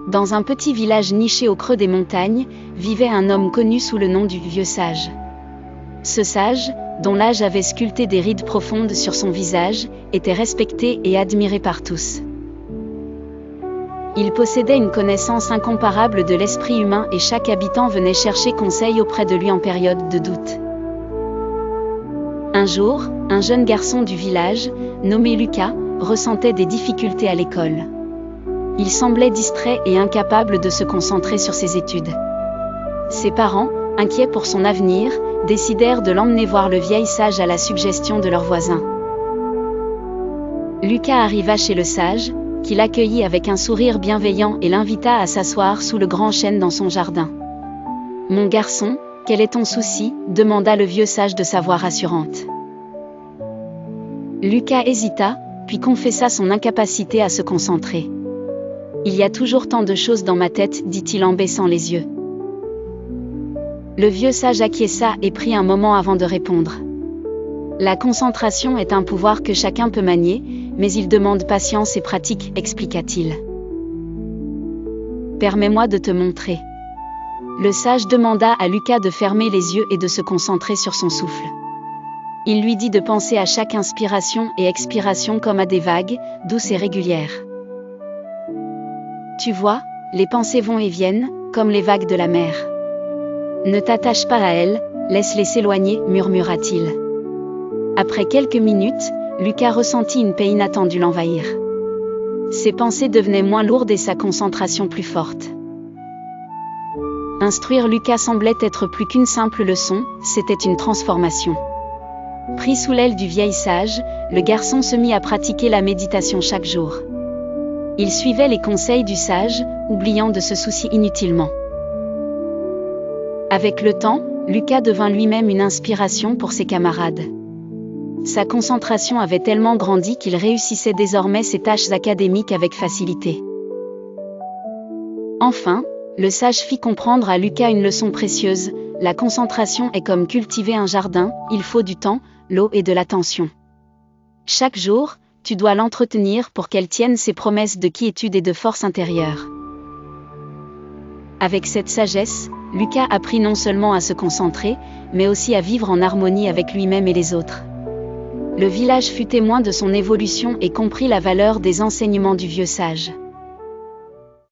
Dans un petit village niché au creux des montagnes, vivait un homme connu sous le nom du vieux sage. Ce sage, dont l'âge avait sculpté des rides profondes sur son visage, était respecté et admiré par tous. Il possédait une connaissance incomparable de l'esprit humain et chaque habitant venait chercher conseil auprès de lui en période de doute. Un jour, un jeune garçon du village, nommé Lucas, ressentait des difficultés à l'école. Il semblait distrait et incapable de se concentrer sur ses études. Ses parents, inquiets pour son avenir, décidèrent de l'emmener voir le vieil sage à la suggestion de leur voisin. Lucas arriva chez le sage, qui l'accueillit avec un sourire bienveillant et l'invita à s'asseoir sous le grand chêne dans son jardin. « Mon garçon, quel est ton souci ?» demanda le vieux sage de sa voix rassurante. Lucas hésita, puis confessa son incapacité à se concentrer. « Il y a toujours tant de choses dans ma tête, dit-il en baissant les yeux. Le vieux sage acquiesça et prit un moment avant de répondre. La concentration est un pouvoir que chacun peut manier, mais il demande patience et pratique, expliqua-t-il. Permets-moi de te montrer. Le sage demanda à Lucas de fermer les yeux et de se concentrer sur son souffle. Il lui dit de penser à chaque inspiration et expiration comme à des vagues, douces et régulières. Tu vois, les pensées vont et viennent, comme les vagues de la mer. Ne t'attache pas à elles, laisse-les s'éloigner, murmura-t-il. Après quelques minutes, Lucas ressentit une paix inattendue l'envahir. Ses pensées devenaient moins lourdes et sa concentration plus forte. Instruire Lucas semblait être plus qu'une simple leçon, c'était une transformation. Pris sous l'aile du vieil sage, le garçon se mit à pratiquer la méditation chaque jour. Il suivait les conseils du sage, oubliant de se soucier inutilement. Avec le temps, Lucas devint lui-même une inspiration pour ses camarades. Sa concentration avait tellement grandi qu'il réussissait désormais ses tâches académiques avec facilité. Enfin, le sage fit comprendre à Lucas une leçon précieuse, la concentration est comme cultiver un jardin, il faut du temps, l'eau et de l'attention. Chaque jour, tu dois l'entretenir pour qu'elle tienne ses promesses de quiétude et de force intérieure. Avec cette sagesse, Lucas apprit non seulement à se concentrer, mais aussi à vivre en harmonie avec lui-même et les autres. Le village fut témoin de son évolution et comprit la valeur des enseignements du vieux sage.